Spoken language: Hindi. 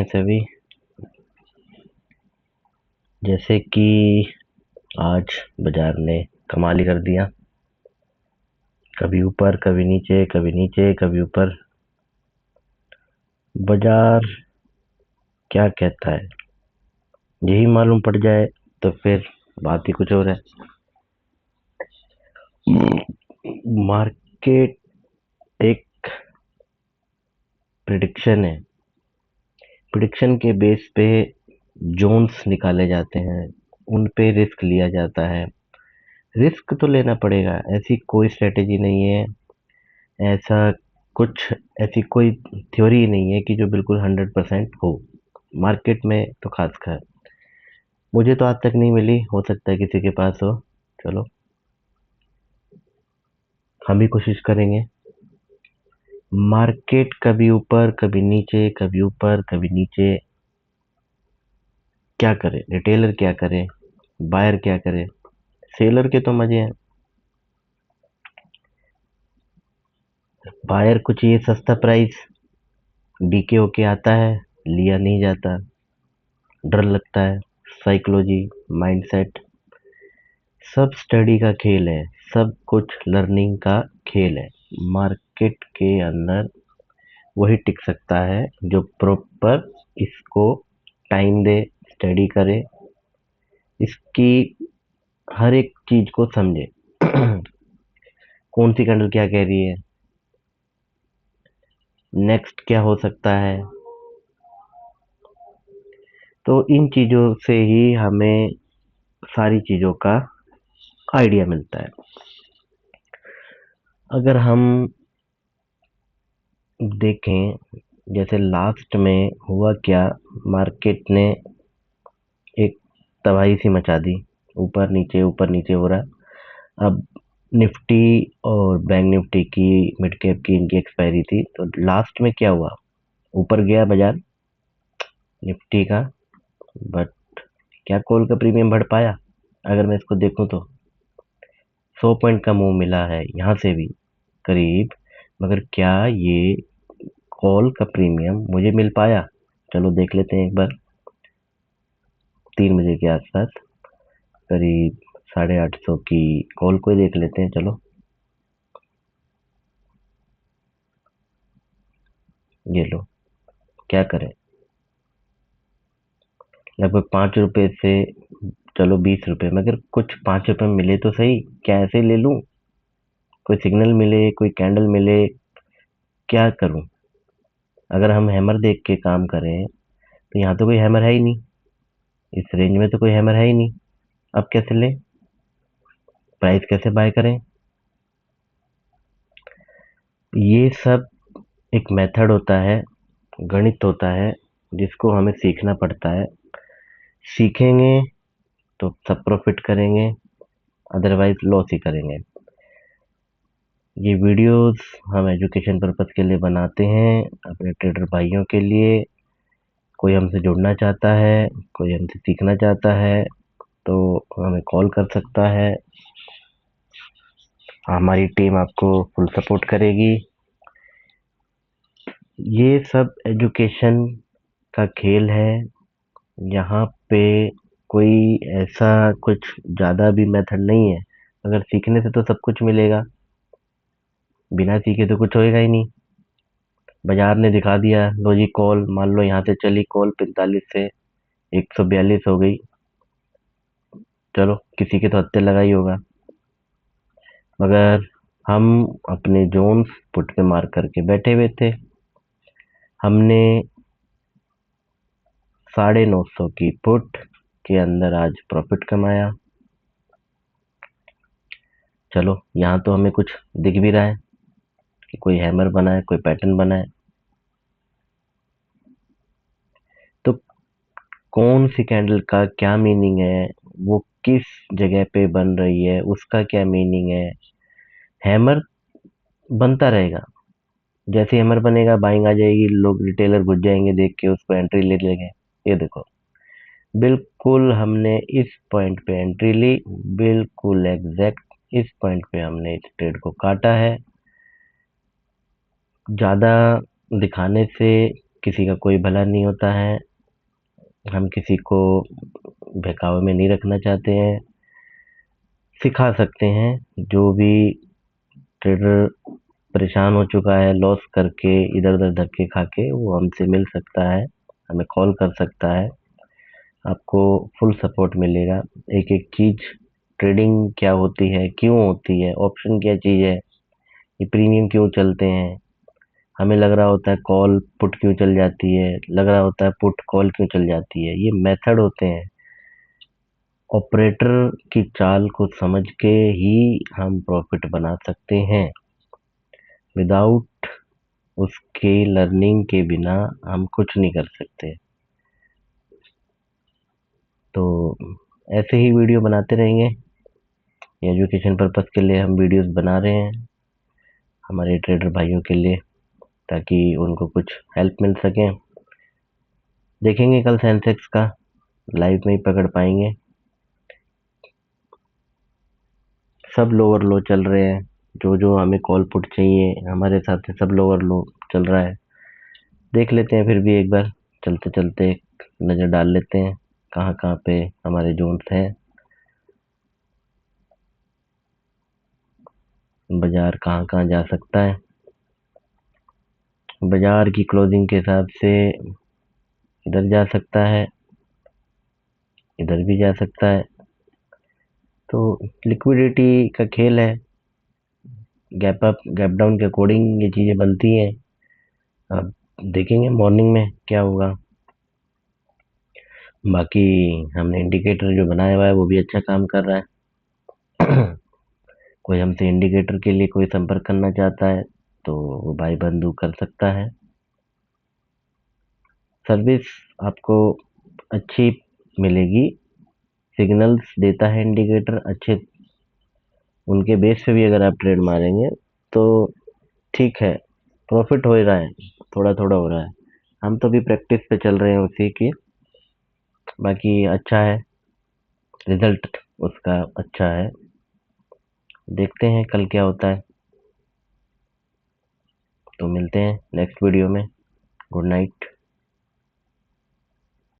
सभी, जैसे कि आज बाजार ने कमाल ही कर दिया। कभी ऊपर कभी नीचे, कभी नीचे कभी ऊपर। बाजार क्या कहता है, यही मालूम पड़ जाए तो फिर बात ही कुछ और है। मार्केट एक प्रिडिक्शन है। प्रिडिक्शन के बेस पे जोन्स निकाले जाते हैं, उन पे रिस्क लिया जाता है। रिस्क तो लेना पड़ेगा, ऐसी कोई स्ट्रेटेजी नहीं है, ऐसा कुछ ऐसी कोई थ्योरी नहीं है कि जो बिल्कुल 100% हो मार्केट में। तो खासकर मुझे तो आज तक नहीं मिली, हो सकता है किसी के पास हो। चलो, हम भी कोशिश करेंगे। मार्केट कभी ऊपर कभी नीचे, कभी ऊपर कभी नीचे। क्या करे रिटेलर, क्या करे बायर, क्या करे सेलर? के तो मजे हैं। बायर को चाहिए सस्ता प्राइस, डीके होके आता है, लिया नहीं जाता, डर लगता है। साइकोलॉजी, माइंडसेट, सब स्टडी का खेल है, सब कुछ लर्निंग का खेल है। मार्केट के अंदर वही टिक सकता है जो प्रॉपर इसको टाइम दे, स्टडी करे, इसकी हर एक चीज को समझे। कौन सी कैंडल क्या कह रही है, नेक्स्ट क्या हो सकता है। तो इन चीजों से ही हमें सारी चीजों का आइडिया मिलता है। अगर हम देखें, जैसे लास्ट में हुआ क्या, मार्केट ने एक तबाही सी मचा दी, ऊपर नीचे हो रहा। अब निफ्टी और बैंक निफ्टी की, मिड कैप की, इनकी एक्सपायरी थी, तो लास्ट में क्या हुआ, ऊपर गया बाजार निफ्टी का। बट क्या कॉल का प्रीमियम बढ़ पाया? अगर मैं इसको देखूं तो 100 पॉइंट का मूव मिला है यहाँ से भी करीब, मगर क्या ये कॉल का प्रीमियम मुझे मिल पाया? चलो देख लेते हैं एक बार। 3 बजे के आसपास करीब 850 की कॉल को ही देख लेते हैं। चलो, ये लो, क्या करें, लगभग 5 रुपए से, चलो 20 रुपए, मगर कुछ 5 रुपए मिले तो सही, क्या ऐसे ही ले लूं? कोई सिग्नल मिले, कोई कैंडल मिले, क्या करूं? अगर हम हैमर देख के काम करें तो यहाँ तो कोई हैमर है ही नहीं, इस रेंज में तो कोई हैमर है ही नहीं। अब कैसे लें, प्राइस कैसे बाय करें? ये सब एक मेथड होता है, गणित होता है, जिसको हमें सीखना पड़ता है। सीखेंगे तो सब प्रॉफिट करेंगे, अदरवाइज लॉस ही करेंगे। ये वीडियोस हम एजुकेशन पर्पस के लिए बनाते हैं, अपने ट्रेडर भाइयों के लिए। कोई हमसे जुड़ना चाहता है, कोई हमसे सीखना चाहता है, तो हमें कॉल कर सकता है। हमारी टीम आपको फुल सपोर्ट करेगी। ये सब एजुकेशन का खेल है, यहाँ पे कोई ऐसा कुछ ज़्यादा भी मेथड नहीं है। अगर सीखने से तो सब कुछ मिलेगा, बिना सीखे तो कुछ होएगा ही नहीं। बाजार ने दिखा दिया, लो जी कॉल, मान लो यहाँ से चली कॉल 45 से 142 हो गई। चलो, किसी के तो हत्थे लगा ही होगा, मगर हम अपने जोन्स पुट पे मार करके बैठे हुए थे। हमने 950 की पुट के अंदर आज प्रॉफिट कमाया। चलो, यहाँ तो हमें कुछ दिख भी रहा है कि कोई हैमर बना है, कोई पैटर्न बना है। तो कौन सी कैंडल का क्या मीनिंग है, वो किस जगह पे बन रही है, उसका क्या मीनिंग है। हैमर बनता रहेगा, जैसे हैमर बनेगा बाइंग आ जाएगी, लोग रिटेलर घुस जाएंगे, देख के उसको एंट्री ले लेंगे। ये देखो, बिल्कुल हमने इस पॉइंट पे एंट्री ली, बिल्कुल एग्जैक्ट इस पॉइंट पे हमने इस ट्रेड को काटा है। ज्यादा दिखाने से किसी का कोई भला नहीं होता है, हम किसी को बहकावे में नहीं रखना चाहते हैं। सिखा सकते हैं, जो भी ट्रेडर परेशान हो चुका है लॉस करके, इधर उधर धक्के खा के, वो हमसे मिल सकता है, हमें कॉल कर सकता है, आपको फुल सपोर्ट मिलेगा। एक एक चीज, ट्रेडिंग क्या होती है, क्यों होती है, ऑप्शन क्या चीज है, ये प्रीमियम क्यों चलते हैं, हमें लग रहा होता है कॉल पुट क्यों चल जाती है, लग रहा होता है पुट कॉल क्यों चल जाती है, ये मेथड होते हैं। ऑपरेटर की चाल को समझ के ही हम प्रॉफिट बना सकते हैं। विदाउट उसके लर्निंग के बिना हम कुछ नहीं कर सकते। तो ऐसे ही वीडियो बनाते रहेंगे। एजुकेशन पर्पस के लिए हम वीडियोस बना रहे हैं, हमारे ट्रेडर भाइयों के लिए, ताकि उनको कुछ हेल्प मिल सके। देखेंगे कल सेंसेक्स का लाइव में ही पकड़ पाएंगे। सब लोअर लो चल रहे हैं, जो जो हमें कॉल पुट चाहिए हमारे साथ है, सब लोअर लो चल रहा है। देख लेते हैं, फिर भी एक बार चलते चलते नज़र डाल लेते हैं कहाँ कहाँ पे हमारे जोन्स हैं, बाजार कहाँ कहाँ जा सकता है। बाजार की क्लोजिंग के हिसाब से इधर जा सकता है, इधर भी जा सकता है। तो लिक्विडिटी का खेल है, गैप अप गैप डाउन के अकॉर्डिंग ये चीज़ें बनती हैं। अब देखेंगे मॉर्निंग में क्या होगा। बाकी हमने इंडिकेटर जो बनाया हुआ है वो भी अच्छा काम कर रहा है। कोई हमसे इंडिकेटर के लिए कोई संपर्क करना चाहता है तो वो भाई बंधु कर सकता है। सर्विस आपको अच्छी मिलेगी, सिग्नल्स देता है इंडिकेटर अच्छे, उनके बेस पे भी अगर आप ट्रेड मारेंगे तो ठीक है, प्रॉफिट हो ही रहा है, थोड़ा थोड़ा हो रहा है। हम तो अभी प्रैक्टिस पे चल रहे हैं उसी की। बाकी अच्छा है, रिजल्ट उसका अच्छा है। देखते हैं कल क्या होता है। तो मिलते हैं नेक्स्ट वीडियो में। Good night.